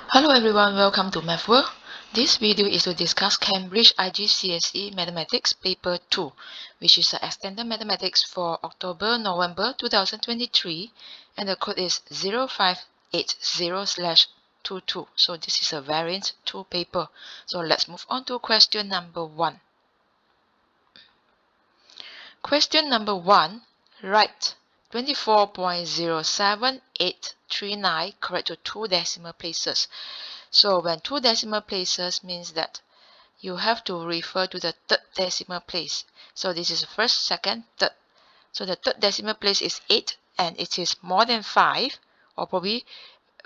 Hello everyone, welcome to Math World. This video is to discuss Cambridge IGCSE Mathematics Paper 2, which is the extended mathematics for October-November 2023, and the code is 0580/22. So this is a variant 2 paper. So let's move on to question number 1. Question number 1, write 24.07839 correct to 2 decimal places. So when 2 decimal places means that you have to refer to the third decimal place. So this is first, second, third. So the third decimal place is 8 and it is more than 5, or probably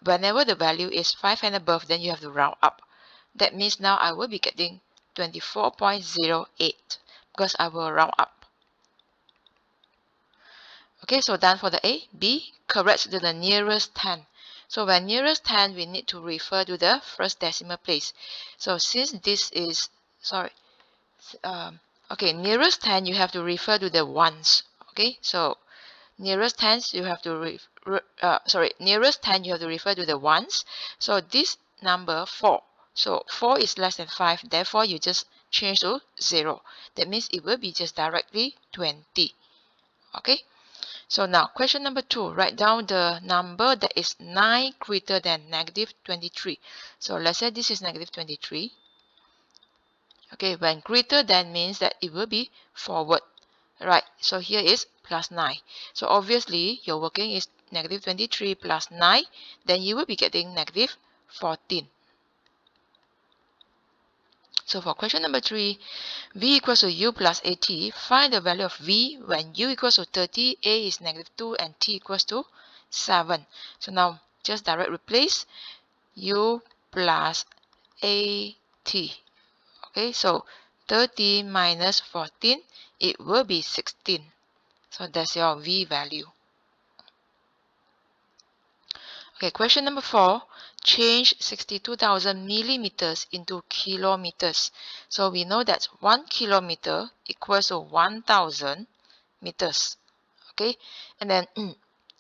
whenever the value is 5 and above, then you have to round up. That means now I will be getting 24.08 because I will round up. Okay, so done for the A. B, correct to the nearest 10. So when nearest 10, we need to refer to the first decimal place. So since this is, nearest 10, you have to refer to the ones. Okay, so nearest 10, you have to nearest 10, you have to refer to the ones. So this number 4. So 4 is less than 5, therefore you just change to 0. That means it will be just directly 20. Okay. So now question number 2, write down the number that is 9 greater than negative 23. So let's say this is negative 23. Okay, when greater than means that it will be forward. Right, so here is plus 9. So obviously your working is negative 23 plus 9, then you will be getting negative 14. So for question number 3, v equals to u plus at, find the value of v when u equals to 30, a is negative 2, and t equals to 7. So now just direct replace u plus at. Okay, so 30 minus 14, it will be 16. So that's your v value. Okay, question number 4, change 62,000 millimeters into kilometers. So we know that 1 kilometer equals to 1,000 meters. Okay, and then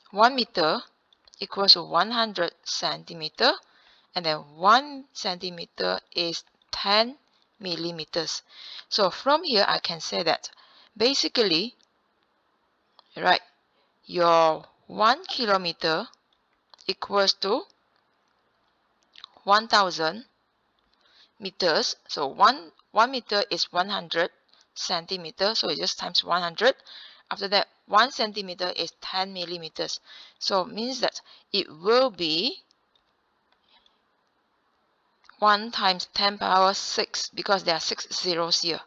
1 meter equals to 100 centimeter, and then 1 centimeter is 10 millimeters. So from here I can say that basically, right, your 1 kilometer equals to 1,000 meters. So 1 meter is 100 centimeter. So it just times 100. After that, 1 centimeter is 10 millimeters. So it means that it will be 1 times 10 power 6 because there are 6 zeros here.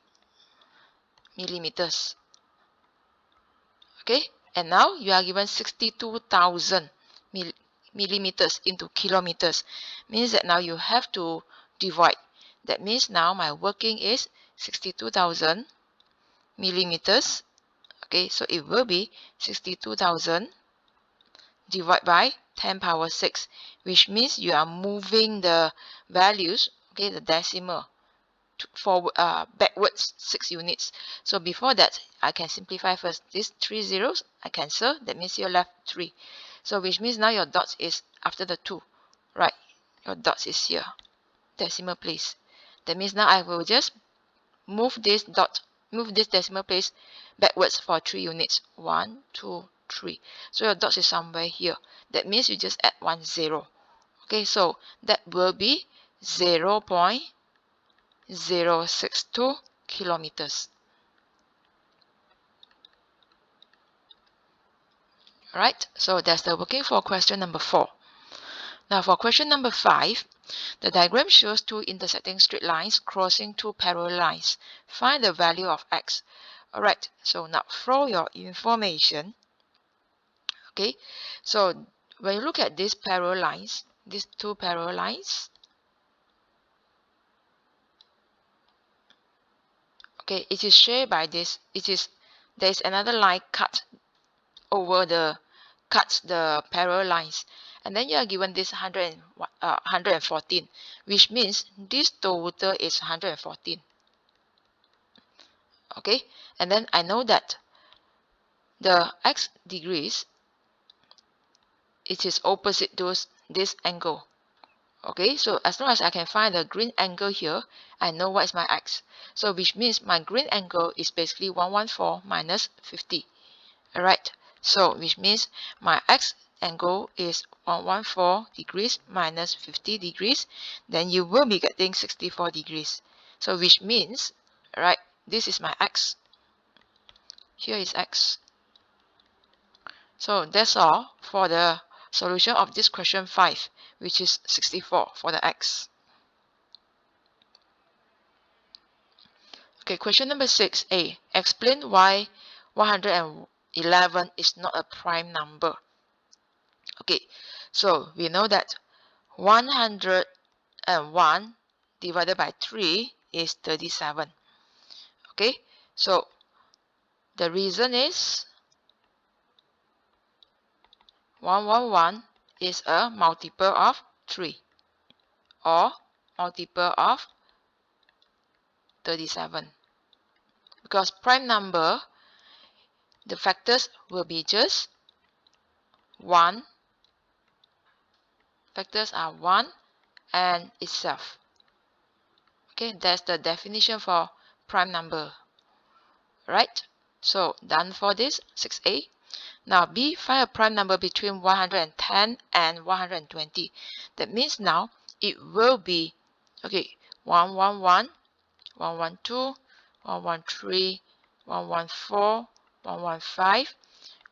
Millimeters. Okay, and now you are given 62,000 millimeters into kilometers. Means that now you have to divide. That means now my working is 62,000 millimeters. Okay, so it will be 62,000 divided by 10 power 6, which means you are moving the values, okay, the decimal, forward, backwards 6 units. So before that, I can simplify first. These 3 zeros, I cancel. That means you're left 3. So which means now your dots is after the 2. Right, your dots is here. Decimal place. That means now I will just move this decimal place backwards for 3 units. 1, 2, 3. So your dots is somewhere here. That means you just add 1 0. Okay, so that will be 0.062 kilometers. Alright, so that's the working for question number 4. Now for question number 5, the diagram shows 2 intersecting straight lines crossing 2 parallel lines. Find the value of x. Alright, so now for your information, okay, so when you look at these parallel lines, these 2 parallel lines, okay, it is shared by this, there is another line cut over cuts the parallel lines, and then you are given this 114, which means this total is 114. Okay, and then I know that the x degrees, it is opposite to this angle. Okay, so as long as I can find the green angle here, I know what is my x. So which means my green angle is basically 114 minus 50. Alright, so which means my x angle is 114 degrees minus 50 degrees. Then you will be getting 64 degrees. So which means, alright, this is my x. Here is x. So that's all for the solution of this question 5, which is 64 for the x. Okay, question number 6a. Explain why 111 is not a prime number. Okay, so we know that 101 divided by 3 is 37. Okay, so the reason is 111 is a multiple of 3 or multiple of 37. Because prime number, the factors will be just 1. Factors are 1 and itself. Okay, that's the definition for prime number. Right? So done for this 6a. Now B, find a prime number between 110 and 120. That means now it will be, okay, 111, 112, 113, 114, 115,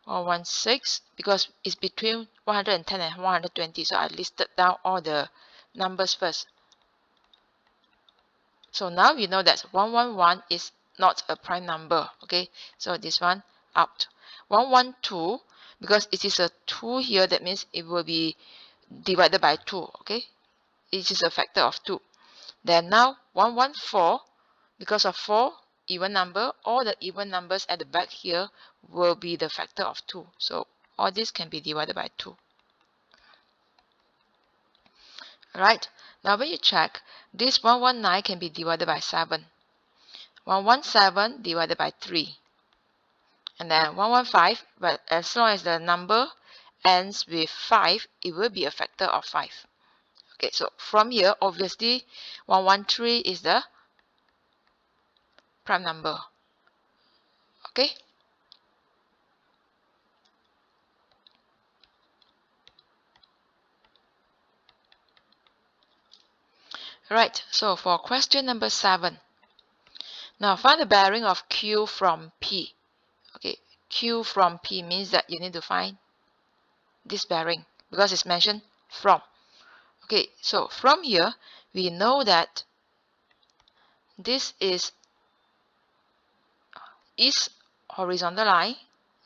116, because it's between 110 and 120. So I listed down all the numbers first. So now you know that 111 is not a prime number. Okay, so this one out. 112, because it is a 2 here, that means it will be divided by 2. Okay, it is a factor of 2. Then now 114, because of 4 even number, all the even numbers at the back here will be the factor of 2. So all this can be divided by 2. Alright, now when you check, this 119 can be divided by 7. 117 divided by 3. And then 115, but as long as the number ends with 5, it will be a factor of 5. Okay, so from here, obviously, 113 is the prime number. Okay? Right, so for question number 7. Now find the bearing of Q from P. Okay, Q from P means that you need to find this bearing because it's mentioned from. Okay, so from here, we know that this is horizontal line,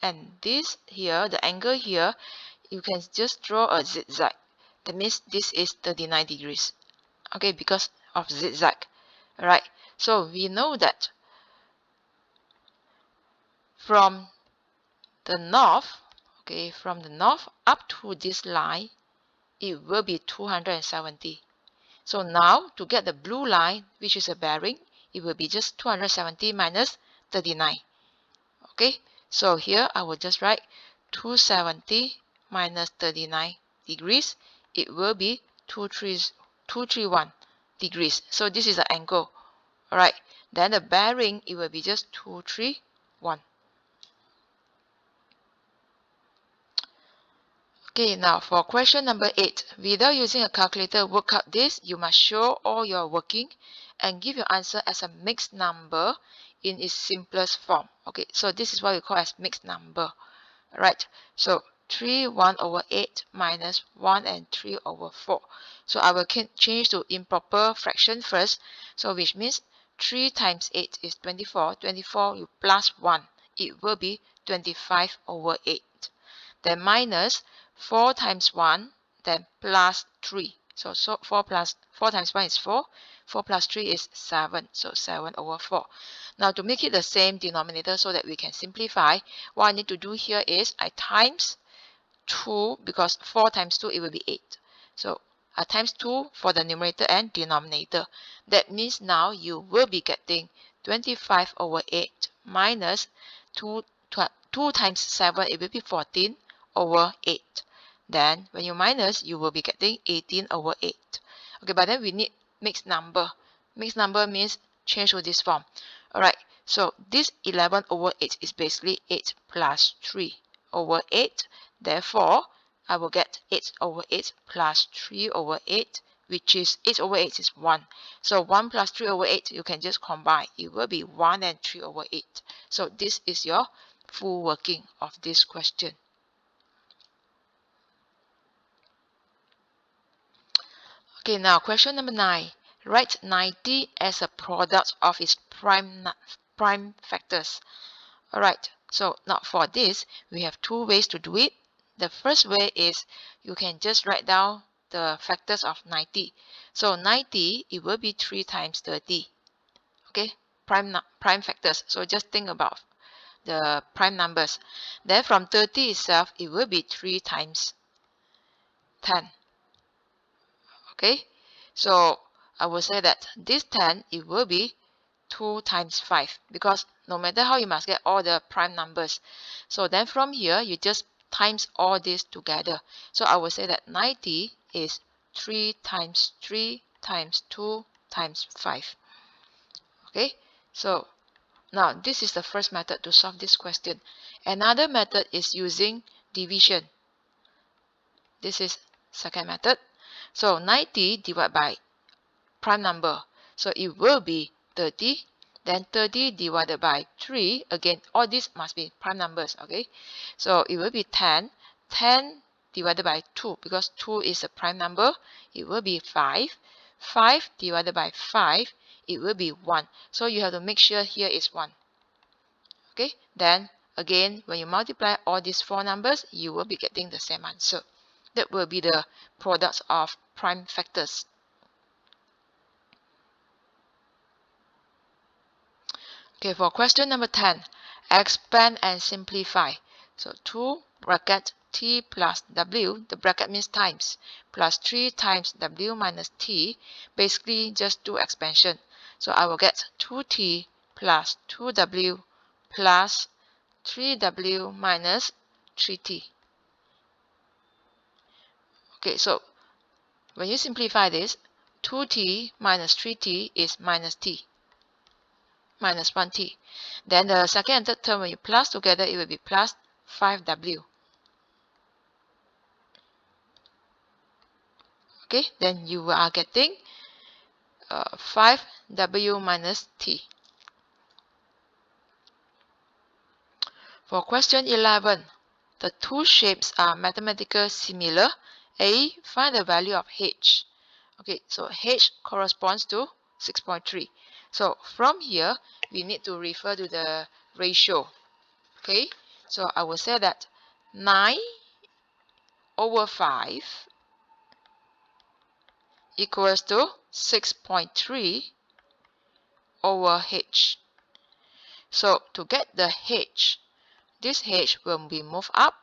and this here, the angle here, you can just draw a zigzag. That means this is 39 degrees. Okay, because of zigzag. Alright, so we know that from the north, okay, from the north up to this line, it will be 270. So now to get the blue line, which is a bearing, it will be just 270 minus 39. Okay, so here I will just write 270 minus 39 degrees. It will be 231 degrees. So this is the angle. Alright, then the bearing, it will be just 231. Okay, now for question number 8. Without using a calculator, work out this. You must show all your working and give your answer as a mixed number in its simplest form. Okay, so this is what we call as mixed number. Alright, so 3 1 over 8 minus 1 and 3 over 4. So I will change to improper fraction first. So which means 3 times 8 is 24. 24 you plus 1. It will be 25 over 8. Then minus 4 times 1, then plus 3. So 4 times 1 is 4. 4 plus 3 is 7. So 7 over 4. Now to make it the same denominator so that we can simplify, what I need to do here is I times 2, because 4 times 2 it will be 8. So I times 2 for the numerator and denominator. That means now you will be getting 25 over 8 minus 2 times 7, it will be 14 over 8. Then when you minus, you will be getting 18 over 8. Okay, but then we need mixed number. Mixed number means change to this form. Alright, so this 11 over 8 is basically 8 plus 3 over 8. Therefore, I will get 8 over 8 plus 3 over 8, which is 8 over 8 is 1. So 1 plus 3 over 8, you can just combine. It will be 1 and 3 over 8. So this is your full working of this question. Okay, now question number 9. Write 90 as a product of its prime factors. Alright, so now for this, we have two ways to do it. The first way is you can just write down the factors of 90. So 90, it will be 3 times 30. Okay, prime factors. So just think about the prime numbers. Then from 30 itself, it will be 3 times 10. Okay, so I will say that this 10, it will be 2 times 5, because no matter how, you must get all the prime numbers. So then from here, you just times all this together. So I will say that 90 is 3 times 3 times 2 times 5. Okay, so now this is the first method to solve this question. Another method is using division. This is second method. So 90 divided by prime number. So it will be 30. Then 30 divided by 3. Again, all these must be prime numbers. Okay. So it will be 10. 10 divided by 2. Because 2 is a prime number. It will be 5. 5 divided by 5. It will be 1. So you have to make sure here is 1. Okay. Then again, when you multiply all these 4 numbers, you will be getting the same answer. That will be the products of prime factors. Okay, for question number 10, expand and simplify. So 2 bracket t plus w, the bracket means times, plus 3 times w minus t, basically just do expansion. So I will get 2t plus 2w plus 3w minus 3t. Okay, so when you simplify this, 2t minus 3t is minus t. Minus 1t. Then the second and third term, when you plus together, it will be plus 5w. Okay, then you are getting 5w minus t. For question 11, the two shapes are mathematically similar. A, find the value of h. Okay, so h corresponds to 6.3. So from here, we need to refer to the ratio. Okay, so I will say that 9 over 5 equals to 6.3 over h. So to get the h, this h will be moved up,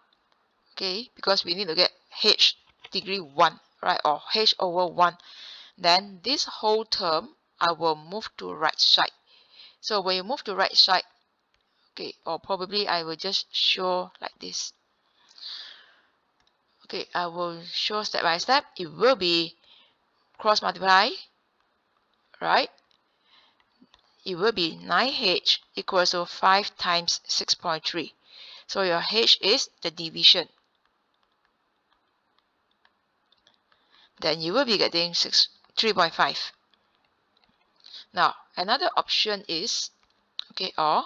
okay, because we need to get h degree 1, right, or h over 1. Then this whole term, I will move to right side. So when you move to right side, okay, or probably I will just show like this. Okay, I will show step by step. It will be cross multiply, right? It will be 9h equals to 5 times 6.3. So your h is the division. Then you will be getting 3.5. Now, another option is, okay, or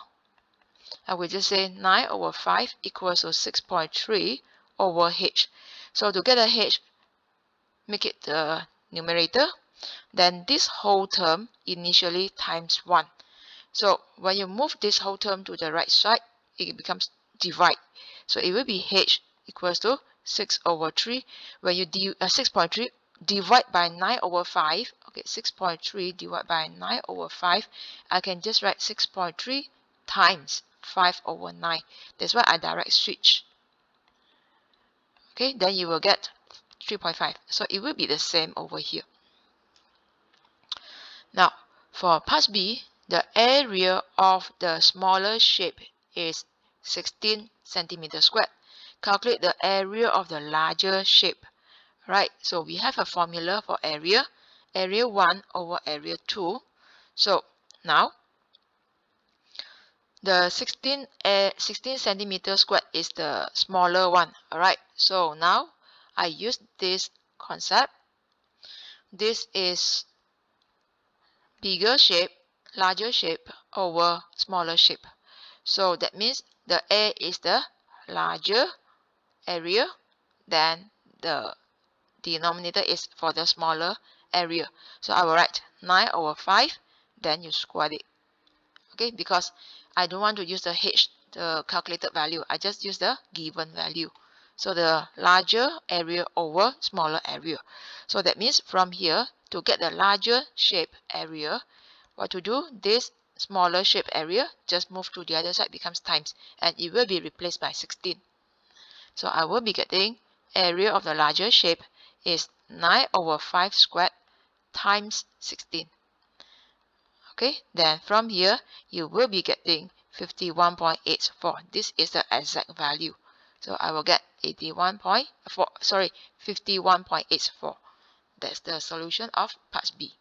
I will just say 9 over 5 equals to 6.3 over h. So to get the h, make it the numerator. Then this whole term initially times 1. So when you move this whole term to the right side, it becomes divide. So it will be h equals to 6 over 3. When you 6.3 divide by 9 over 5, okay, 6.3 divided by 9 over 5, I can just write 6.3 times 5 over 9. That's why I direct switch. Okay, then you will get 3.5. So it will be the same over here. Now, for part B, the area of the smaller shape is 16 centimeters squared. Calculate the area of the larger shape. Right, so we have a formula for area. area 1 over area 2. So now the 16 centimeter squared is the smaller one. Alright, so now I use this concept. This is bigger shape, larger shape over smaller shape. So that means the A is the larger area, then the denominator is for the smaller area. So I will write 9 over 5, then you square it. Okay, because I don't want to use the H, the calculated value. I just use the given value. So the larger area over smaller area. So that means from here, to get the larger shape area, what to do? This smaller shape area, just move to the other side, becomes times, and it will be replaced by 16. So I will be getting area of the larger shape is 9 over 5 squared times 16. Okay, then from here, you will be getting 51.84. This is the exact value. So I will get 51.84. That's the solution of part B.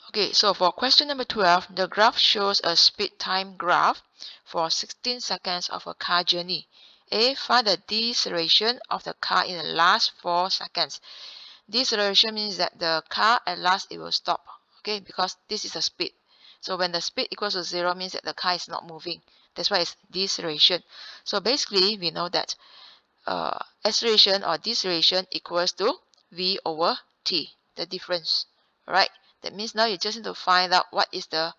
Okay, so for question number 12, the graph shows a speed time graph for 16 seconds of a car journey. A, find the deceleration of the car in the last 4 seconds. Deceleration means that the car at last it will stop, okay, because this is a speed. So when the speed equals to 0 means that the car is not moving. That's why it's deceleration. So basically, we know that acceleration or deceleration equals to V over T, the difference. Alright, that means now you just need to find out what is the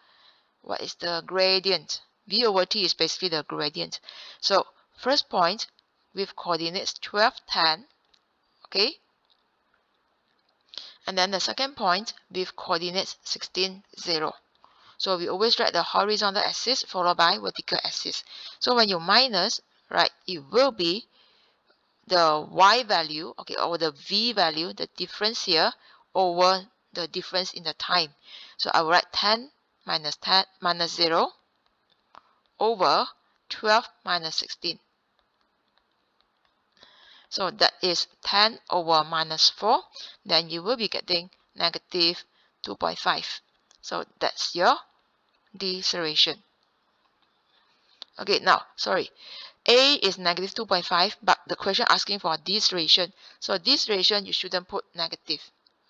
gradient. V over T is basically the gradient. So first point with coordinates 12, 10, okay, and then the second point with coordinates 16, 0. So we always write the horizontal axis followed by vertical axis. So when you minus, right, it will be the y value, okay, or the v value, the difference here over the difference in the time. So I will write 10 minus 0 over 12 minus 16. So that is 10 over minus 4. Then you will be getting negative 2.5. So that's your deceleration. Okay, now, sorry. A is negative 2.5, but the question asking for deceleration. So deceleration, you shouldn't put negative.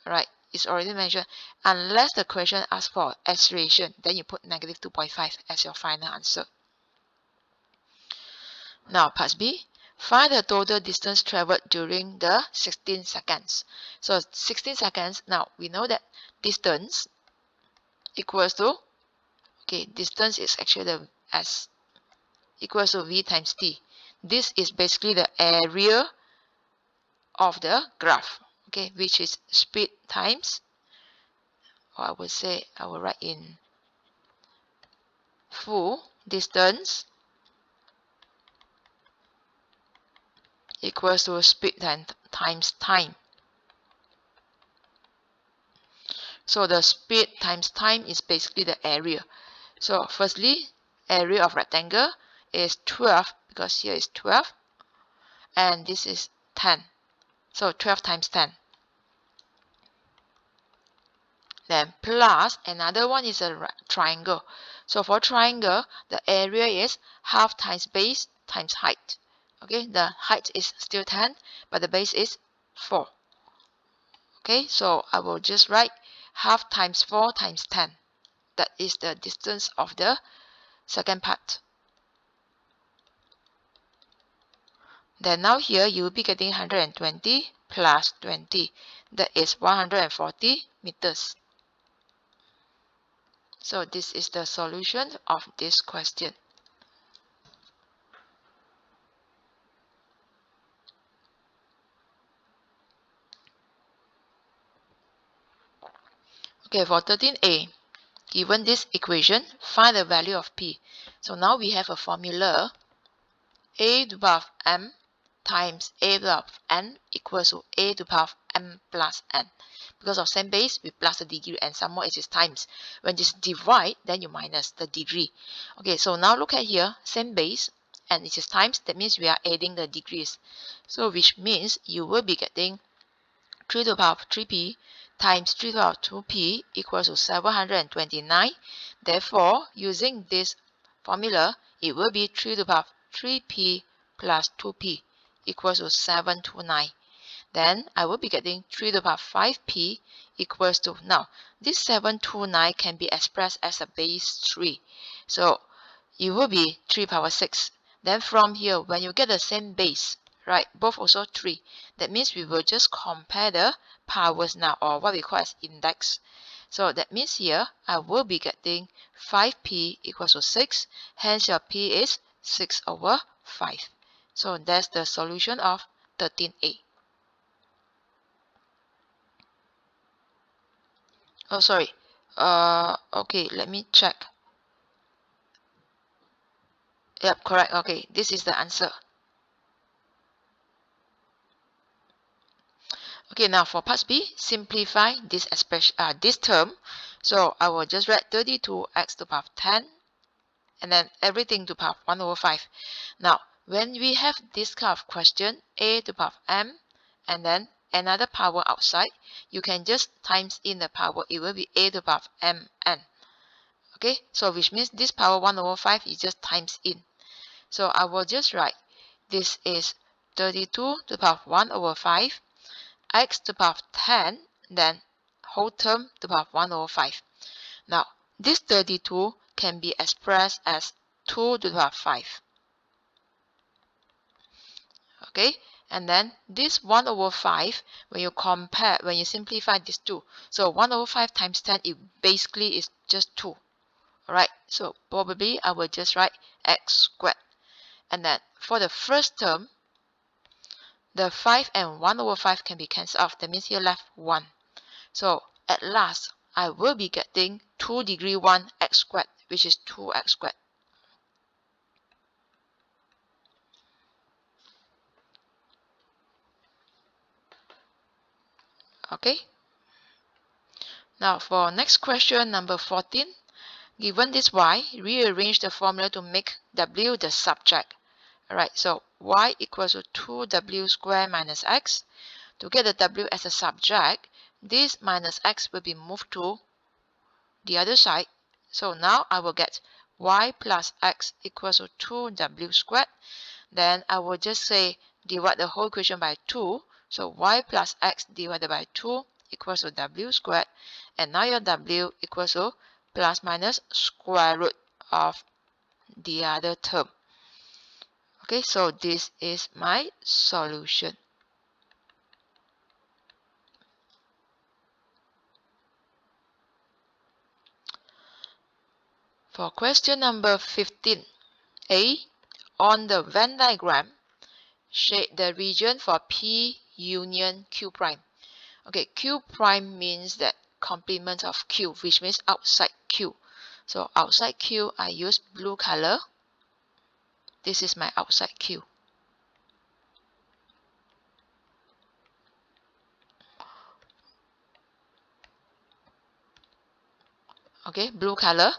Alright, it's already mentioned. Unless the question asks for acceleration, then you put negative 2.5 as your final answer. Now, part B. Find the total distance traveled during the 16 seconds. So 16 seconds, now we know that distance equals to, okay, distance is actually the S equals to V times T. This is basically the area of the graph, okay, which is speed times, or I would say, I will write in full distance equals to speed times time. So the speed times time is basically the area. So firstly, area of rectangle is 12, because here is 12, and this is 10. So 12 times 10. Then plus another one is a triangle. So for triangle, the area is half times base times height. Okay, the height is still 10, but the base is 4. Okay, so I will just write half times 4 times 10. That is the distance of the second part. Then now here you will be getting 120 plus 20. That is 140 meters. So this is the solution of this question. Okay, for 13a, given this equation, find the value of p. So now we have a formula. A to the power of m times a to the power of n equals to a to the power of m plus n. Because of same base, we plus the degree, and some more it is times. When this divide, then you minus the degree. Okay, so now look at here, same base, and it is times, that means we are adding the degrees. So which means you will be getting 3 to the power of 3p times 3 to the power of 2p equals to 729. Therefore, using this formula, it will be 3 to the power of 3p plus 2p equals to 729. Then I will be getting 3 to the power of 5p equals to, now this 729 can be expressed as a base 3. So it will be 3 power 6. Then from here, when you get the same base, right, both also 3, that means we will just compare the powers now, or what we call as index. So that means here I will be getting 5p equals to 6, hence your p is 6 over 5. So that's the solution of 13a. Oh, sorry. Okay, let me check. Yep, correct. Okay, this is the answer. Okay, now for part B, simplify this expression, this term. So I will just write 32x to the power of 10, and then everything to the power of 1 over 5. Now, when we have this kind of question, a to the power of m, and then another power outside, you can just times in the power. It will be a to the power of mn. Okay, so which means this power 1 over 5 is just times in. So I will just write, this is 32 to the power of 1 over 5, x to the power of 10, then whole term to the power of 1 over 5. Now, this 32 can be expressed as 2 to the power of 5. Okay, and then this 1 over 5, when you simplify these two, so 1 over 5 times 10, it basically is just 2. Alright, so probably I will just write x squared. And then for the first term, the 5 and 1 over 5 can be cancelled off. That means here left 1. So at last, I will be getting 2 degree 1 x squared, which is 2x squared. Okay. Now for next question, number 14. Given this y, rearrange the formula to make w the subject. Alright, so y equals to 2w squared minus x. To get the w as a subject, this minus x will be moved to the other side. So now I will get y plus x equals to 2w squared. Then I will just say divide the whole equation by 2. So y plus x divided by 2 equals to w squared. And now your w equals to plus minus square root of the other term. Okay, so this is my solution. For question number 15, A, on the Venn diagram, shade the region for P union Q prime. Okay, Q prime means that complement of Q, which means outside Q. So outside Q, I use blue color. This is my outside Q. Okay, blue color.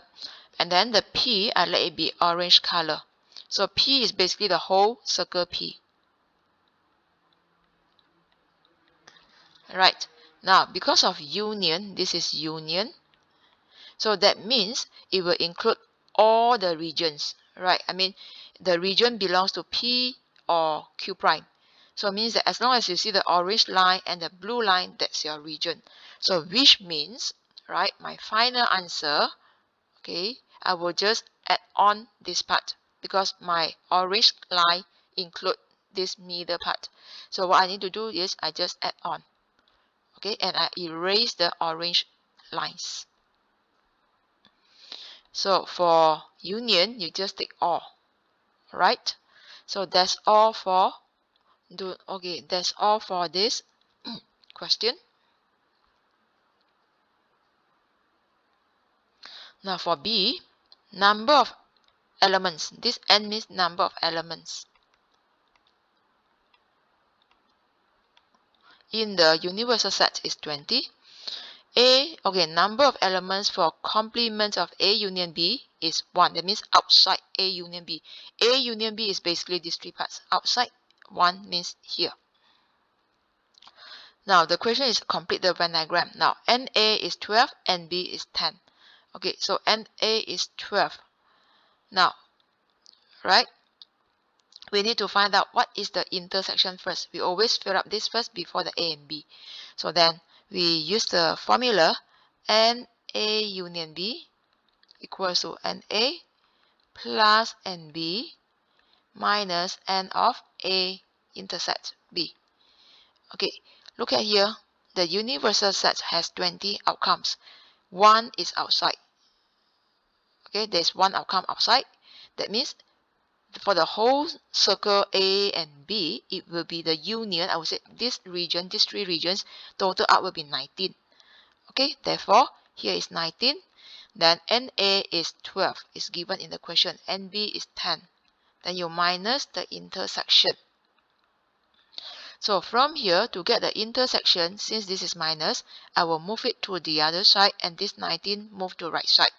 And then the P, I let it be orange color. So P is basically the whole circle P. Right. Now, because of union, this is union. So that means it will include all the regions, right? I mean, the region belongs to P or Q prime. So it means that as long as you see the orange line and the blue line, that's your region. So which means, right, my final answer, okay, I will just add on this part because my orange line include this middle part. So what I need to do is I just add on. Okay, and I erase the orange lines. So for union, you just take all, right? So that's all for that's all for this question. Now for B, number of elements. This n means number of elements in the universal set is 20. Number of elements for complement of A union B is 1. That means outside A union B. A union B is basically these three parts. Outside 1 means here. Now the question is complete the Venn diagram. Now NA is 12, NB is 10. Okay, so NA is 12. Now, right, we need to find out what is the intersection first. We always fill up this first before the A and B. So then we use the formula NA union B equals to NA plus NB minus N of A intersect B. Okay, look at here. The universal set has 20 outcomes. 1 is outside. Okay, there's 1 outcome outside. That means for the whole circle A and B, it will be the union. I would say this region, these three regions, total out will be 19. Okay, therefore, here is 19. Then NA is 12, is given in the question. NB is 10. Then you minus the intersection. So from here, to get the intersection, since this is minus, I will move it to the other side, and this 19 move to right side,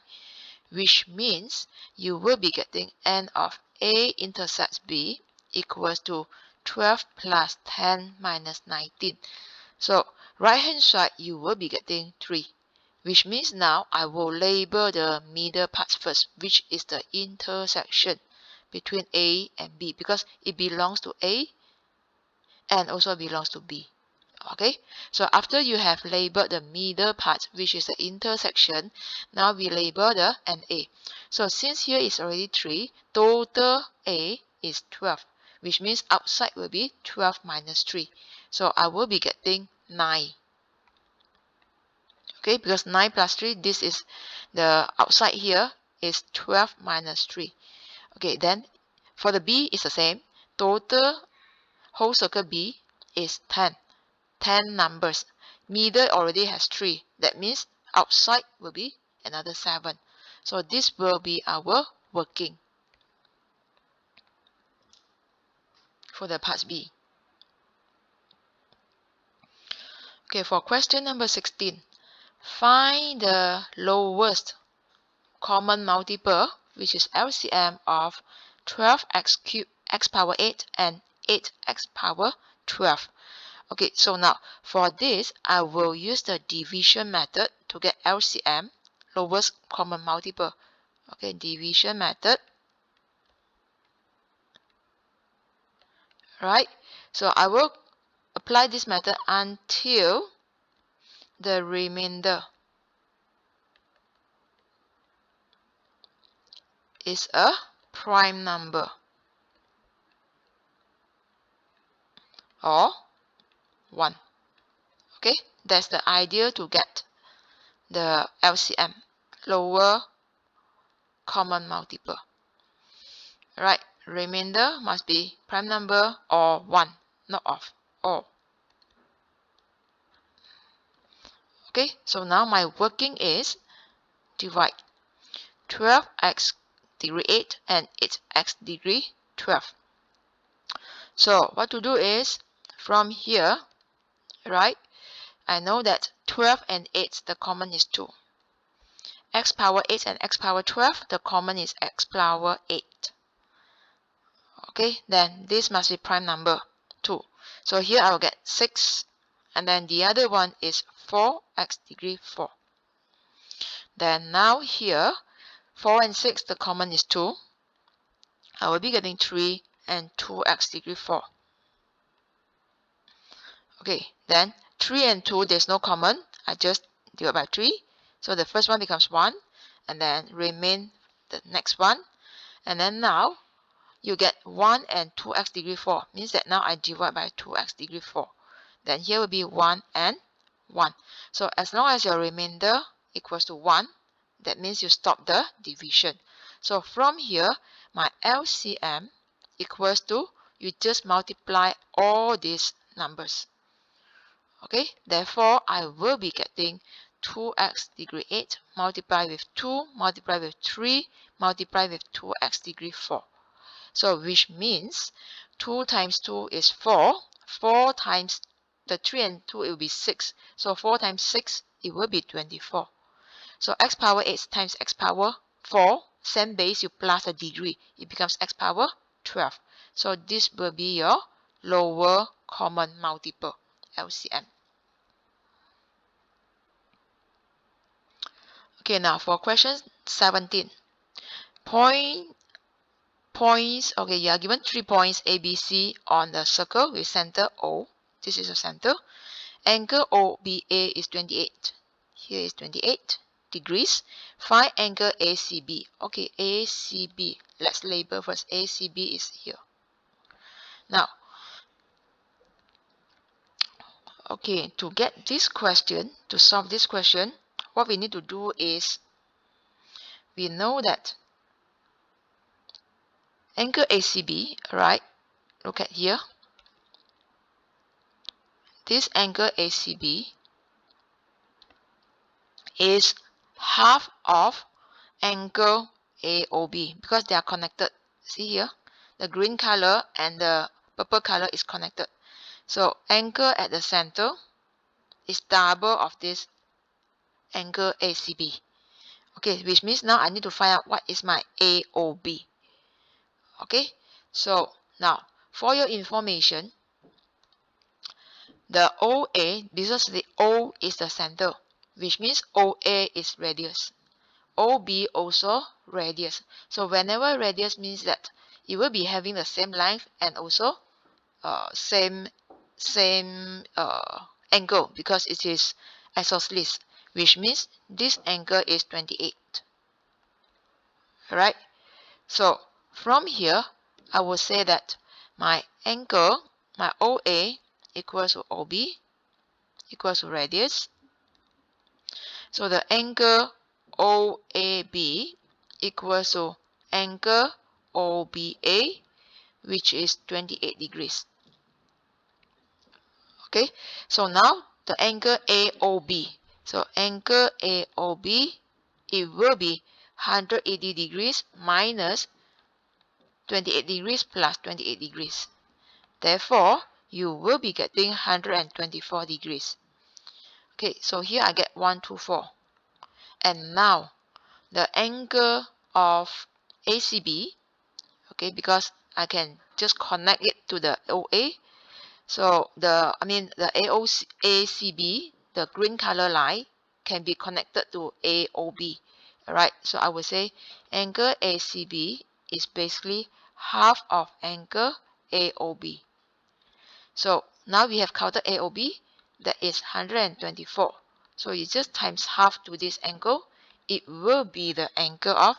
which means you will be getting N of A intersects B equals to 12 plus 10 minus 19. So right hand side, you will be getting 3, which means now I will label the middle parts first, which is the intersection between A and B, because it belongs to A and also belongs to B. Okay, so after you have labeled the middle part, which is the intersection, now we label the NA. So since here is already 3, total A is 12, which means outside will be 12 minus 3. So I will be getting 9. Okay, because 9 plus 3, this is the outside here is 12 minus 3. Okay, then for the B is the same. Total whole circle B is 10. 10 numbers. Middle already has 3. That means outside will be another 7. So this will be our working for the parts B. Okay, for question number 16. Find the lowest common multiple, which is LCM of 12x cubed x power 8 and 8x power 12. Okay, so now for this, I will use the division method to get LCM, lowest common multiple. Okay, division method. Right, so I will apply this method until the remainder is a prime number or 1. Okay, that's the idea to get the LCM, lower common multiple. Right, remainder must be prime number or 1, not of, or. Okay, so now my working is divide 12x degree 8 and 8x degree 12. So what to do is, from here, right, I know that 12 and 8, the common is 2. X power 8 and x power 12, the common is x power 8. Okay, then this must be prime number 2. So here I will get 6, and then the other one is 4x degree 4. Then now here, 4 and 6, the common is 2. I will be getting 3 and 2x degree 4. Okay, then 3 and 2, there's no common. I just divide by 3. So the first one becomes 1, and then remain the next one. And then now, you get 1 and 2x degree 4. Means that now I divide by 2x degree 4. Then here will be 1 and 1. So as long as your remainder equals to 1, that means you stop the division. So from here, my LCM equals to, you just multiply all these numbers. Okay, therefore I will be getting 2x degree 8 multiplied with 2 multiplied with 3 multiplied with 2x degree 4. So which means 2 times 2 is 4. 4 times the 3 and 2, it will be 6. So 4 times 6, it will be 24. So x power 8 times x power 4, same base, you plus a degree, it becomes x power 12. So this will be your lower common multiple, LCM. Okay, now for question 17. Points, okay, you are given 3 points A, B, C on the circle with center O. This is the center. Angle OBA is 28. Here is 28 degrees. Find angle ACB. Okay, ACB. Let's label first. ACB is here. Now, okay, to get this question, to solve this question, what we need to do is, we know that angle ACB, right? Look at here. This angle ACB is half of angle AOB because they are connected. See here, the green color and the purple color is connected. So angle at the center is double of this angle ACB. Okay, which means now I need to find out what is my AOB. Okay, so now for your information, the OA, because the O is the center, which means OA is radius. OB also radius. So whenever radius means that it will be having the same length and also same angle because it is isosceles, which means this angle is 28. Alright, so from here I will say that my angle, my OA equals to OB equals to radius. So the angle OAB equals to angle OBA, which is 28 degrees. Okay, so now the angle AOB. So angle AOB, it will be 180 degrees minus 28 degrees plus 28 degrees. Therefore, you will be getting 124 degrees. Okay, so here I get 124. And now the angle of ACB, okay, because I can just connect it to the OA. So the ACB, the green color line, can be connected to AOB. Alright, so I will say angle ACB is basically half of angle AOB. So now we have counted AOB, that is 124. So you just times half to this angle, it will be the angle of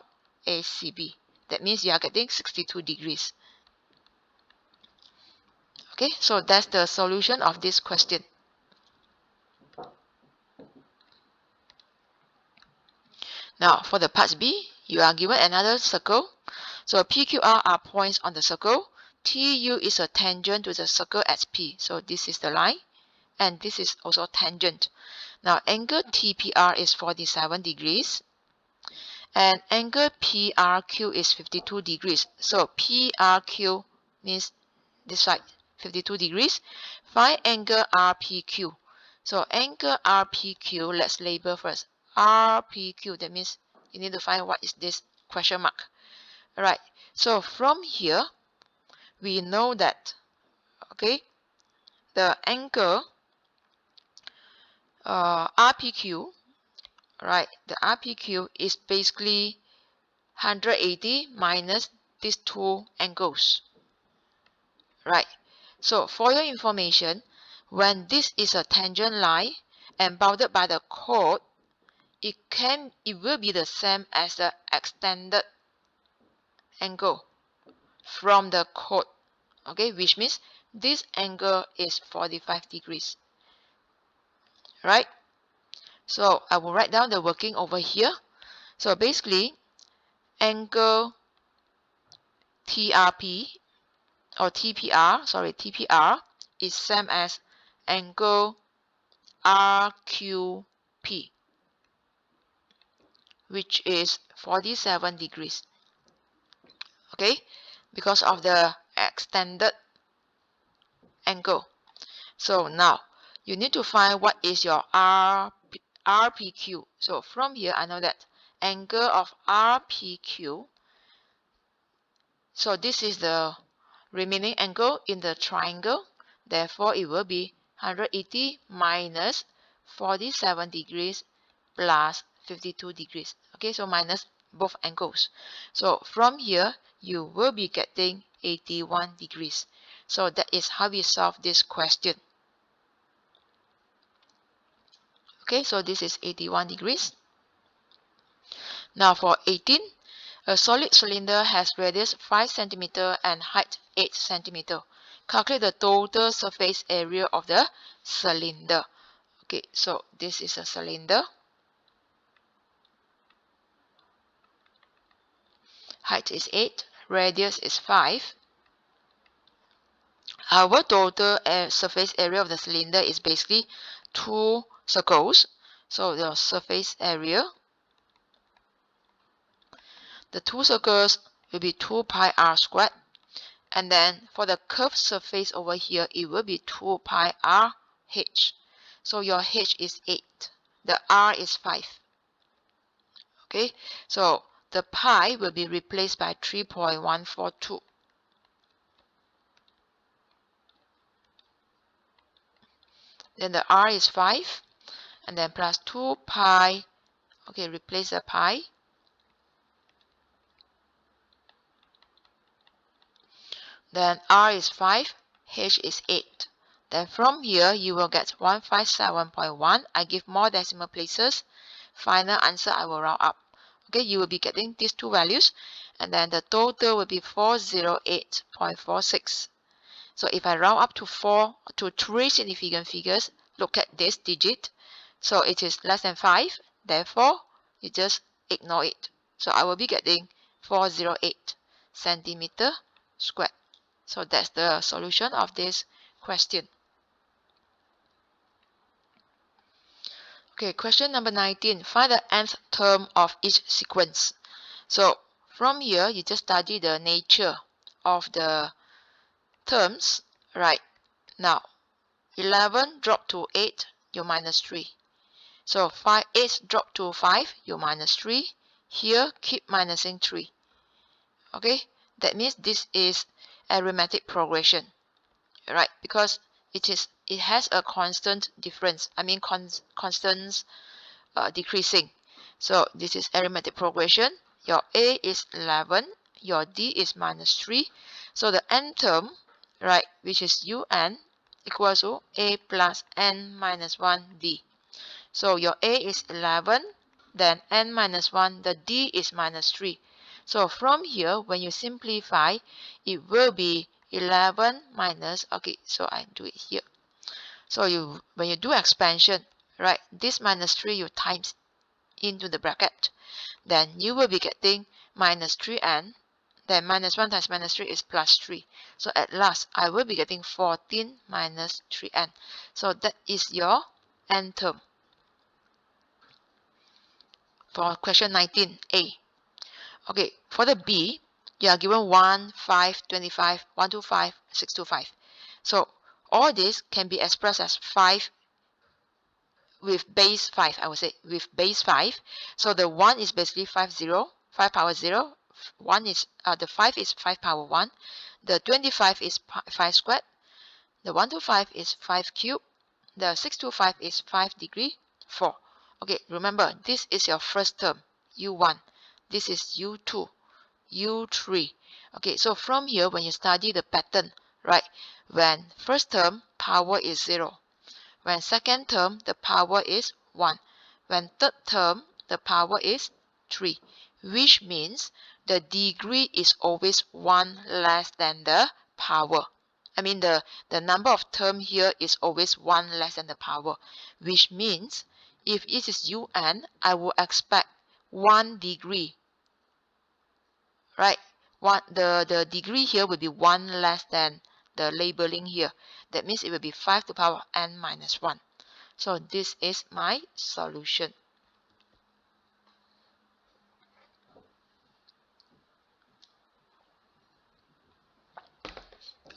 ACB. That means you are getting 62 degrees. Okay, so that's the solution of this question. Now for the part B, you are given another circle. So PQR are points on the circle. TU is a tangent to the circle at P. So this is the line, and this is also tangent. Now angle TPR is 47 degrees, and angle PRQ is 52 degrees. So PRQ means this side, 52 degrees. Find angle RPQ. So angle RPQ, let's label first. RPQ, that means you need to find what is this question mark. Alright, so from here, we know that, okay, the angle RPQ, right, the RPQ is basically 180 minus these two angles. Right, so for your information, when this is a tangent line and bounded by the chord, it will be the same as the extended angle from the chord. Okay, which means this angle is 45 degrees. Right, so I will write down the working over here. So basically, angle TRP or TPR is same as angle RQP, which is 47 degrees. Okay, because of the extended angle. So now you need to find what is your RPQ. So from here I know that angle of RPQ. So this is the remaining angle in the triangle. Therefore, it will be 180 minus 47 degrees plus 52 degrees. Okay, so minus both angles. So from here, you will be getting 81 degrees. So that is how we solve this question. Okay, so this is 81 degrees. Now for 18, a solid cylinder has radius 5 cm and height 8 cm. Calculate the total surface area of the cylinder. Okay, so this is a cylinder. Height is 8, radius is 5. Our total surface area of the cylinder is basically 2 circles. So the surface area, the 2 circles will be 2 pi r squared. And then for the curved surface over here, it will be 2 pi r h. So your h is 8. The r is 5. Okay, so the pi will be replaced by 3.142. Then the r is 5. And then plus 2 pi. Okay, replace the pi. Then r is 5. H is 8. Then from here, you will get 157.1. I give more decimal places. Final answer, I will round up. Okay, you will be getting these two values. And then the total will be 408.46. So if I round up to 3 significant figures, look at this digit. So it is less than 5. Therefore, you just ignore it. So I will be getting 408 centimeter squared. So that's the solution of this question. Okay, question number 19. Find the nth term of each sequence. So from here, you just study the nature of the terms. Right. Now, 11 drop to 8, you minus 3. So 8 drop to 5, you minus 3. Here, keep minusing 3. Okay, that means this is arithmetic progression, right? Because it has a constant difference. I mean constant decreasing. So this is arithmetic progression. Your A is 11. Your D is minus 3. So the n term, right, which is un equals to A plus n minus 1 D. So your A is 11. Then n minus 1. The D is minus 3. So from here, when you simplify, it will be 11 minus, okay, so I do it here. So when you do expansion, right, this minus 3 you times into the bracket, then you will be getting minus 3n, then minus 1 times minus 3 is plus 3. So at last, I will be getting 14 minus 3n. So that is your n term. For question 19a. Okay, for the B, you are given 1, 5, 25, 125, 625. So all this can be expressed as 5 with base 5, I would say, with base 5. So the 1 is basically 5 power 0. 1 is, the 5 is 5 power 1. The 25 is 5 squared. The 125 is 5 cubed. The 625 is 5 degree 4. Okay, remember, this is your first term, U1. This is U2. U3. Okay, so from here, when you study the pattern, right, when first term, power is 0. When second term, the power is 1. When third term, the power is 3, which means the degree is always 1 less than the power. I mean, the number of term here is always 1 less than the power, which means if it is un, I will expect 1 degree. Right, the degree here will be 1 less than the labeling here. That means it will be 5 to the power n minus 1. So this is my solution.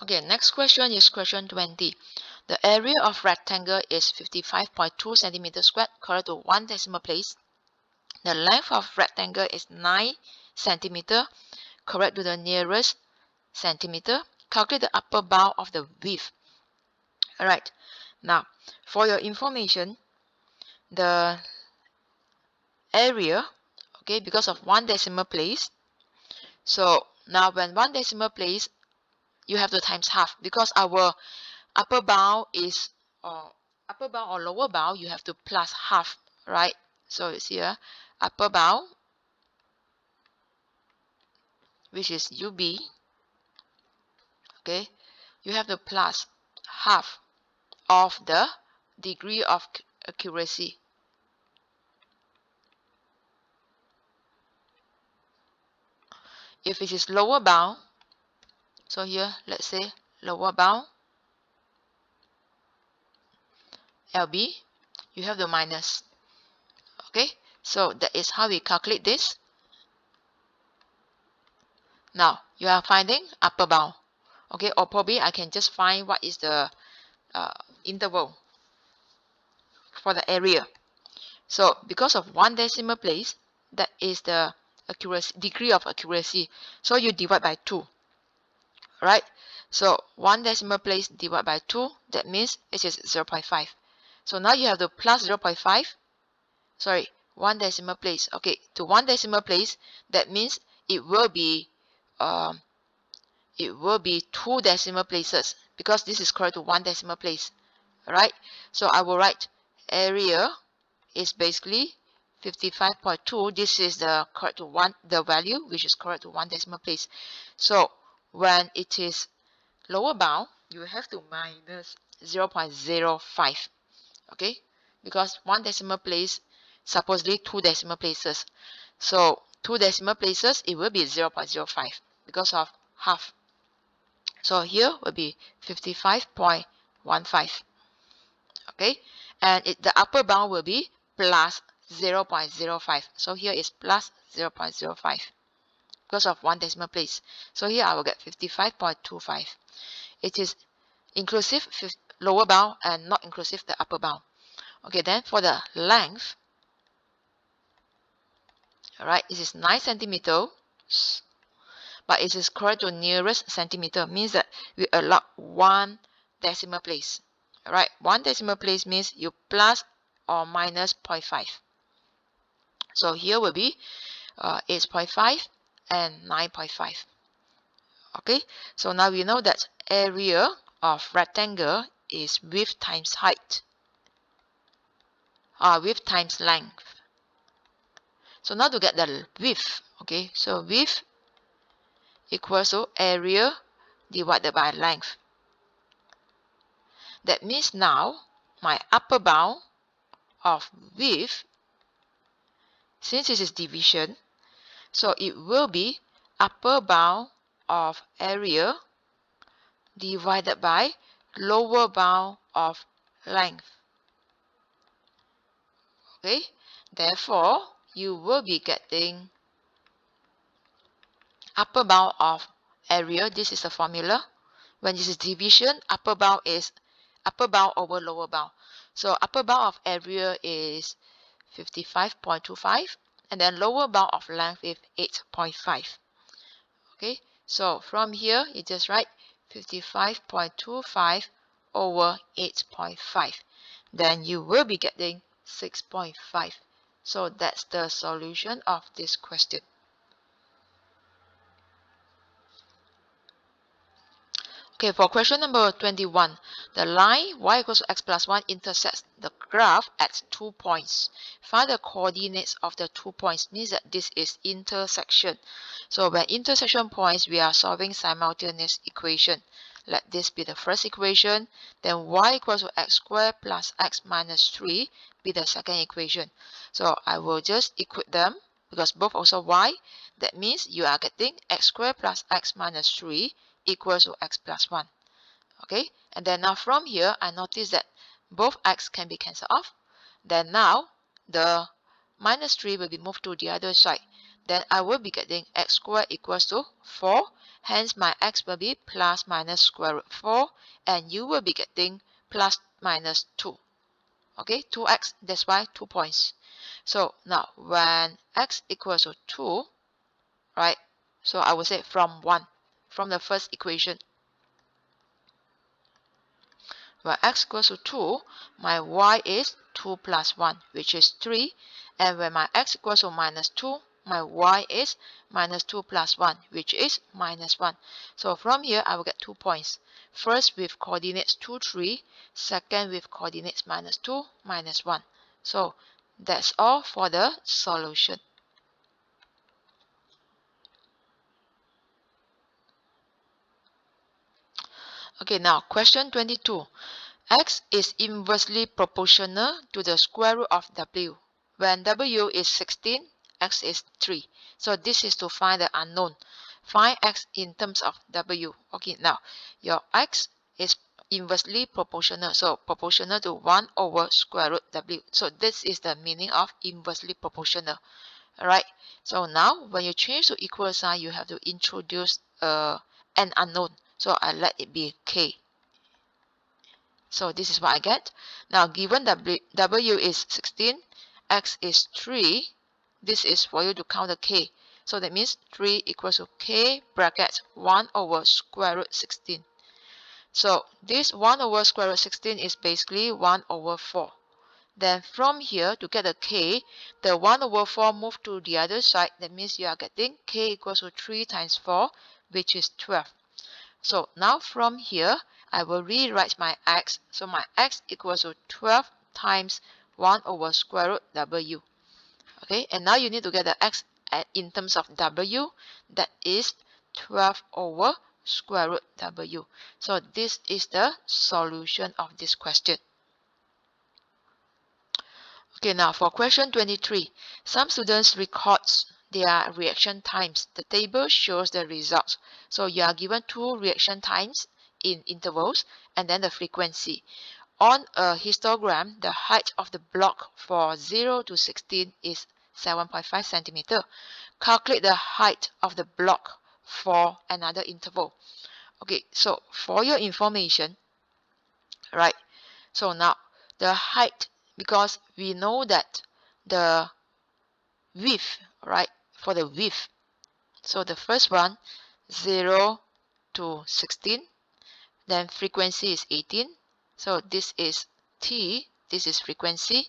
Okay, next question is question 20. The area of rectangle is 55.2 centimeters squared, correct to 1 decimal place. The length of rectangle is 9 centimeter. Correct to the nearest centimeter. Calculate the upper bound of the width. Alright, now for your information, the area, okay, because of 1 decimal place, so now when 1 decimal place, you have to times half, because our upper bound is upper bound or lower bound, you have to plus half, right? So it's here upper bound, which is UB, okay, you have to plus half of the degree of accuracy. If it is lower bound, so here let's say lower bound LB, you have the minus. Okay, so that is how we calculate this. Now you are finding upper bound, okay, or probably I can just find what is the interval for the area. So because of 1 decimal place, that is the accuracy, degree of accuracy. So you divide by 2, right? So 1 decimal place divided by 2, that means it is 0.5. So now you have to plus 0.5, sorry, 1 decimal place. Okay, to 1 decimal place, that means it will be 2 decimal places, because this is correct to 1 decimal place, right? So I will write area is basically 55.2. This is the correct to 1, the value which is correct to 1 decimal place. So when it is lower bound, you have to minus 0.05, okay, because 1 decimal place supposedly 2 decimal places, so 2 decimal places, it will be 0.05 because of half. So here will be 55.15, okay, and the upper bound will be plus 0.05. So here is plus 0.05 because of 1 decimal place. So here I will get 55.25. It is inclusive lower bound and not inclusive the upper bound. Okay, then for the length, alright, it is 9 centimeters, but it is correct to nearest centimeter, means that we allow 1 decimal place. Alright, 1 decimal place means you plus or minus 0.5. So here will be 8.5 and 9.5. Okay, so now we know that area of rectangle is width times height, width times length. So now to get the width, okay, so width equals to area divided by length. That means now my upper bound of width, since this is division, so it will be upper bound of area divided by lower bound of length. Okay, therefore you will be getting upper bound of area. This is the formula. When this is division, upper bound is upper bound over lower bound. So upper bound of area is 55.25, and then lower bound of length is 8.5. Okay, so from here you just write 55.25 over 8.5. Then you will be getting 6.5. So that's the solution of this question. Okay, for question number 21, the line y equals to x plus 1 intersects the graph at 2 points. Find the coordinates of the 2 points, means that this is intersection. So when intersection points, we are solving simultaneous equation. Let this be the first equation, then y equals to x squared plus x minus 3 be the second equation. So I will just equate them, because both also y. That means you are getting x squared plus x minus 3 equals to x plus 1. Okay, and then now from here, I notice that both x can be cancelled off. Then now the minus 3 will be moved to the other side. Then I will be getting x squared equals to 4. Hence my x will be plus minus square root 4, and you will be getting plus minus 2. Okay, 2x, that's why 2 points. So now when x equals to 2, right? So I will say from 1, from the first equation. When x equals to 2, my y is 2 plus 1, which is 3. And when my x equals to minus 2, my y is minus 2 plus 1, which is minus 1. So from here, I will get 2 points. First with coordinates 2, 3. Second with coordinates minus 2, minus 1. So that's all for the solution. Okay, now question 22. X is inversely proportional to the square root of W. When W is 16, X is 3. So this is to find the unknown. Find X in terms of W. Okay, now your X is inversely proportional. So proportional to 1 over square root W. So this is the meaning of inversely proportional. Alright, so now when you change to equal sign, you have to introduce an unknown. So I let it be K. So this is what I get. Now given W is 16, X is 3, this is for you to count the K. So that means 3 equals to K bracket 1 over square root 16. So this 1 over square root 16 is basically 1 over 4. Then from here to get the K, the 1 over 4 move to the other side. That means you are getting K equals to 3 times 4, which is 12. So now from here, I will rewrite my x. So my x equals to 12 times 1 over square root W. Okay, and now you need to get the x in terms of W. That is 12 over square root W. So this is the solution of this question. Okay, now for question 23, some students records their reaction times. The table shows the results. So you are given 2 reaction times in intervals and then the frequency. On a histogram, the height of the block for 0 to 16 is 7.5 centimeter. Calculate the height of the block for another interval. Okay, so for your information, right? So now the height, because we know that the width, right? For the width, so the first one 0 to 16, then frequency is 18. So this is T, this is frequency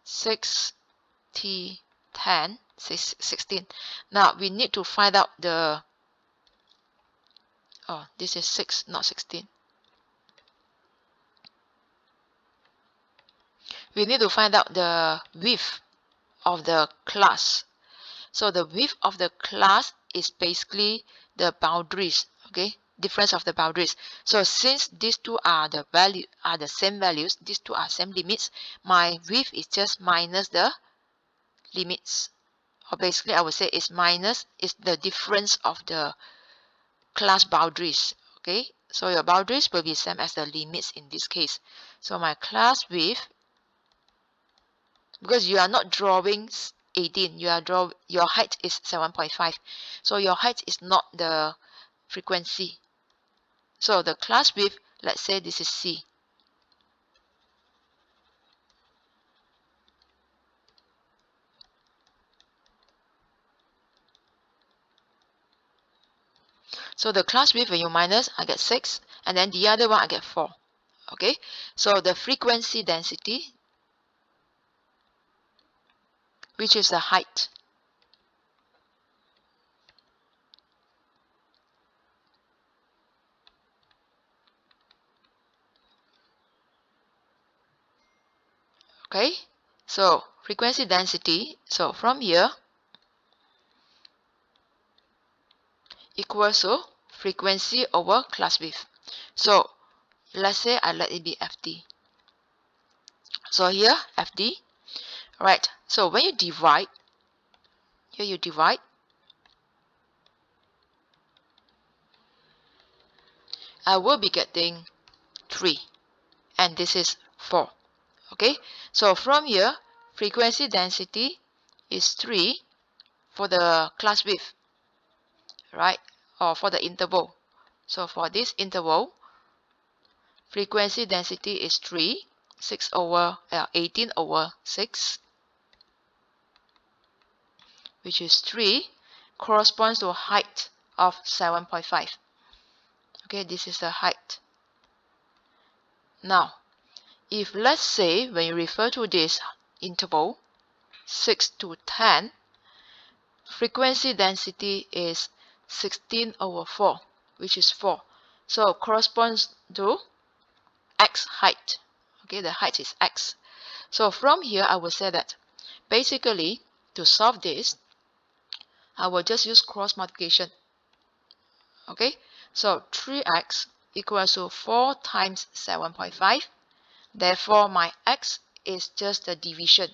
6 T 10 16. Now we need to find out the this is 6, not 16. We need to find out the width of the class. So the width of the class is basically the boundaries, okay? Difference of the boundaries. So since these two are the same values, these two are same limits, my width is just minus the limits. Or basically I would say it's minus is the difference of the class boundaries, okay? So your boundaries will be same as the limits in this case. So my class width, because you are not drawing 18, your height is 7.5. So your height is not the frequency. So the class width, let's say this is C. So the class width, when you minus, I get 6, and then the other one I get 4. Okay, so the frequency density, which is the height, okay? So frequency density, so from here, equals to frequency over class width. So let's say I let it be FD. So here, FD, right? So when you divide, here you divide, I will be getting 3, and this is 4. Okay, so from here, frequency density is 3 for the class width, right? Or for the interval. So for this interval, frequency density is 3, 18 over 6. which is 3, corresponds to a height of 7.5. Okay, this is the height. Now, if let's say when you refer to this interval 6 to 10, frequency density is 16/4, which is 4. So corresponds to x height. Okay, the height is x. So from here, I will say that basically to solve this, I will just use cross multiplication. Okay, so 3x equals to 4 times 7.5. Therefore, my x is just the division.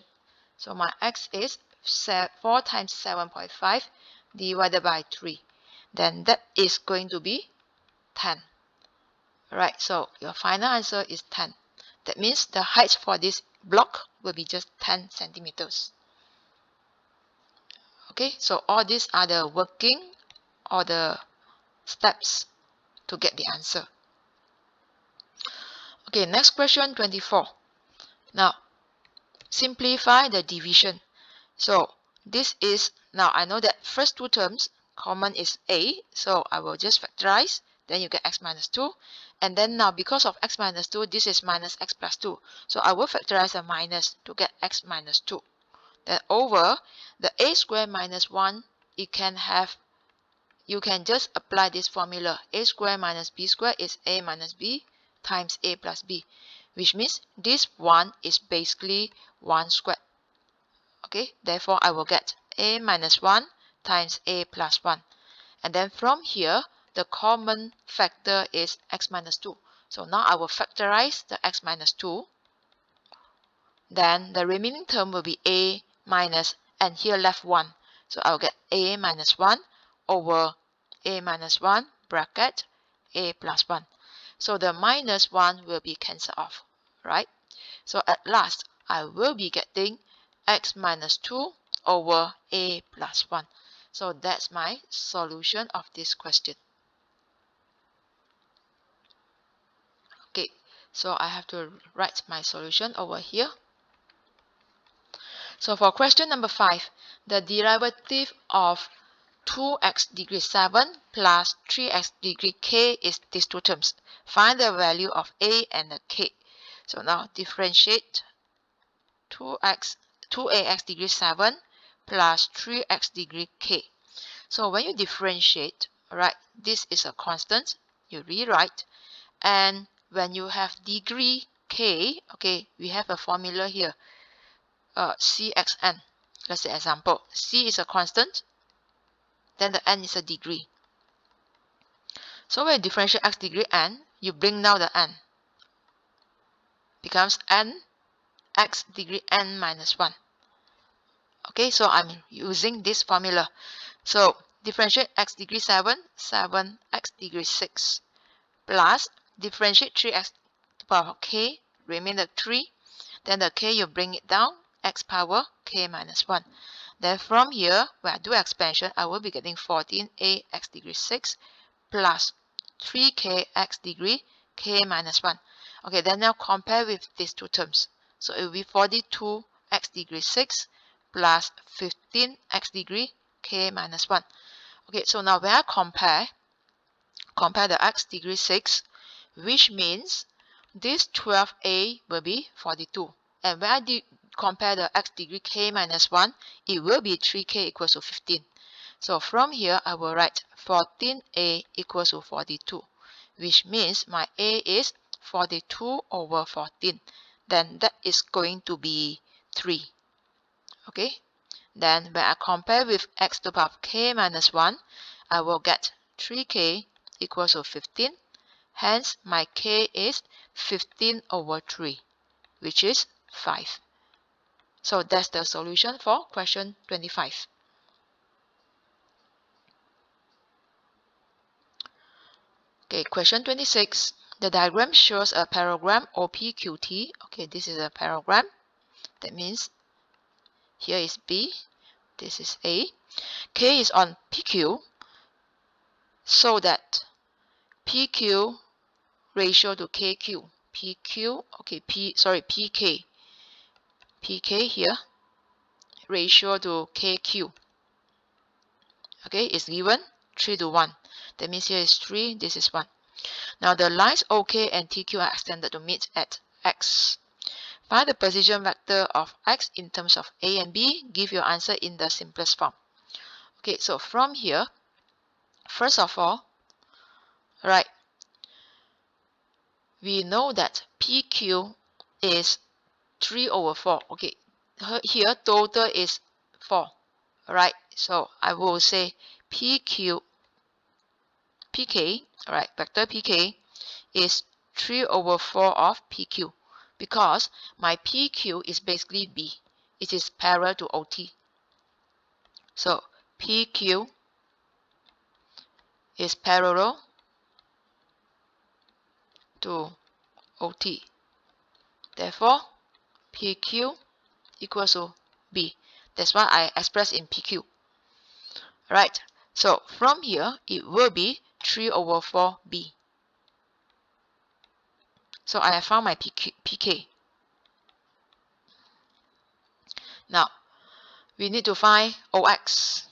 So my x is 4 times 7.5 divided by 3. Then that is going to be 10. Alright, so your final answer is 10. That means the height for this block will be just 10 centimeters. Okay, so all these are the working or the steps to get the answer. Okay, next question 24. Now, simplify the division. So this is, now I know that first two terms common is a, so I will just factorize, then you get x minus 2. And then now because of x minus 2, this is minus x plus 2. So I will factorize a minus to get x minus 2. Then over the a squared minus 1, you can just apply this formula. A squared minus b squared is a minus b times a plus b, which means this 1 is basically 1 squared. Okay, therefore I will get a minus 1 times a plus 1. And then from here, the common factor is x minus 2. So now I will factorize the x minus 2. Then the remaining term will be a minus, and here left 1. So I will get a minus 1 over a minus 1 bracket a plus 1. So the minus 1 will be cancelled off, right? So at last, I will be getting x minus 2 over a plus 1. So that's my solution of this question. Okay, so I have to write my solution over here. So for question number 5, the derivative of 2x degree 7 plus 3x degree k is these two terms. Find the value of a and the k. So now differentiate 2ax degree 7 plus 3x degree k. So when you differentiate, right, this is a constant, you rewrite, and when you have degree k, okay, we have a formula here, cxn. Let's say example, c is a constant, then the n is a degree. So when you differentiate x degree n, you bring down the n, becomes n x degree n minus 1. Okay, so I'm using this formula. So differentiate x degree 7, 7x degree 6, plus differentiate 3x to the power of k, remain the 3. Then the k, you bring it down, x power k minus 1. Then from here, when I do expansion, I will be getting 14a x degree 6 plus 3k x degree k minus 1. Okay, then now compare with these two terms. So it will be 42x degree 6 plus 15x degree k minus 1. Okay, so now when I compare the x degree 6, which means this 12a will be 42. And when I compare the x degree k minus 1, it will be 3k equals to 15. So from here, I will write 14a equals to 42, which means my a is 42 over 14. Then that is going to be 3. Okay, then when I compare with x to the power of k minus 1, I will get 3k equals to 15. Hence, my k is 15 over 3, which is 5. So that's the solution for question 25. Okay, question 26. The diagram shows a parallelogram OPQT. Okay, this is a parallelogram. That means here is B, this is A. K is on PQ, so that PQ ratio to KQ. PQ, okay, PK here, ratio to KQ. Okay, it's given 3 to 1. That means here is 3, this is 1. Now the lines OK and TQ are extended to meet at X. Find the position vector of X in terms of A and B. Give your answer in the simplest form. Okay, so from here, first of all, right, we know that PQ is 3 over 4. Okay, here total is 4. Alright, so I will say PQ, PK, alright, vector PK is 3 over 4 of PQ because my PQ is basically B. It is parallel to OT. So PQ is parallel to OT. Therefore, PQ equals to B. That's why I express in PQ. Right, so from here, it will be 3 over 4B. So I have found my PK. Now, we need to find OX.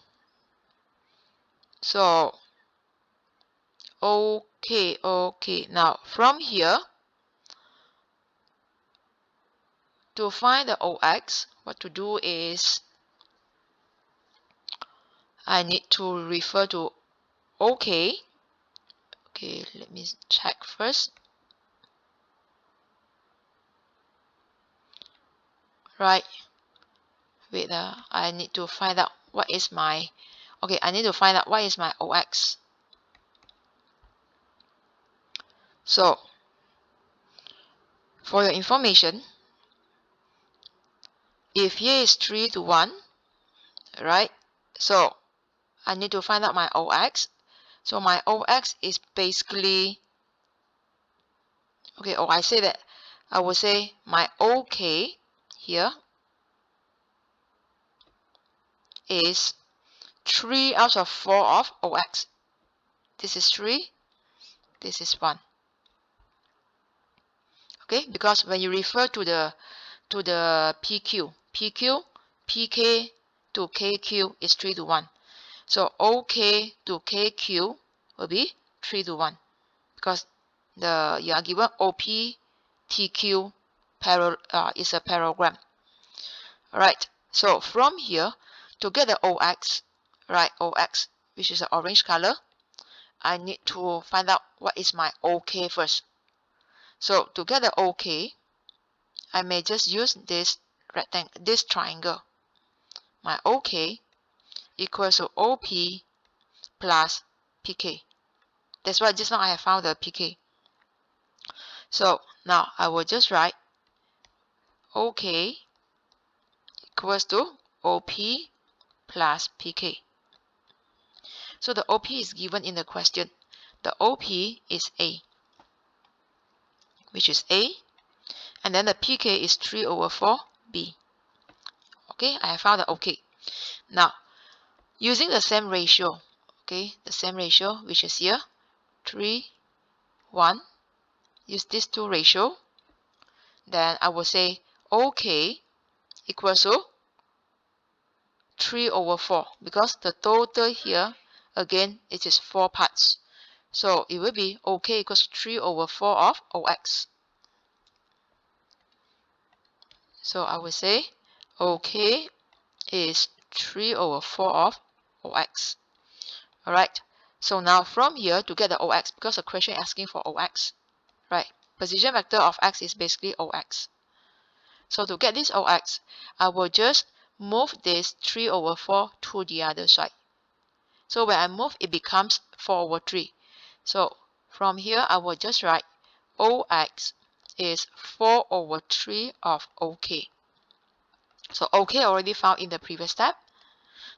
So, okay. Now, from here, to find the OX, what to do is, I need to refer to OK. Okay, let me check first. Right. Wait, I need to find out what is my, okay, I need to find out what is my OX. So, for your information, if here is 3 to 1, right? So, I need to find out my OX. So, my OX is basically, okay, or I say that, I will say my OK here is 3 out of 4 of OX. This is 3, this is 1. Okay, because when you refer to the PQ, PK to KQ is 3 to 1. So OK to KQ will be 3 to 1 because you are given OP TQ is a parallelogram. Alright, so from here to get the OX, right, OX, which is the orange color, I need to find out what is my OK first. So to get the OK, I may just use this rectangle, this triangle. My OK equals to OP plus PK. That's why just now I have found the PK. So now I will just write OK equals to OP plus PK. So the OP is given in the question. The OP is A, which is A, and then the PK is 3 over 4B. Okay, I have found the OK. Now, using the same ratio, okay, the same ratio, which is here, 3, 1, use these two ratio, then I will say OK equals to 3 over 4, because the total here, again, it is 4 parts. So it will be OK equals 3 over 4 of OX. So I will say OK is 3 over 4 of OX. Alright, so now from here to get the OX, because the question is asking for OX, right? Position vector of X is basically OX. So to get this OX, I will just move this 3 over 4 to the other side. So when I move, it becomes 4 over 3. So from here, I will just write OX is 4 over 3 of OK. So OK already found in the previous step.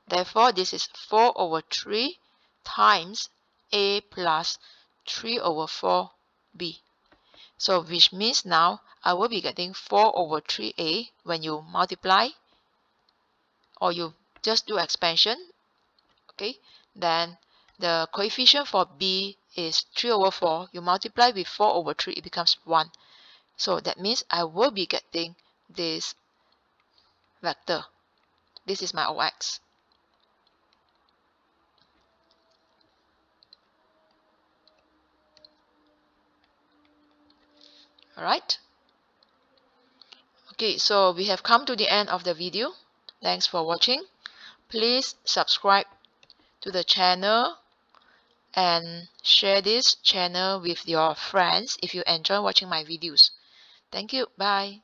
Therefore, this is 4 over 3 times A plus 3 over 4B. So which means now I will be getting 4 over 3A when you multiply or you just do expansion. Okay, then the coefficient for B is 3 over 4. You multiply with 4 over 3, it becomes 1. So that means I will be getting this vector. This is my OX. Alright. Okay, so we have come to the end of the video. Thanks for watching. Please subscribe to the channel and share this channel with your friends if you enjoy watching my videos. Thank you. Bye.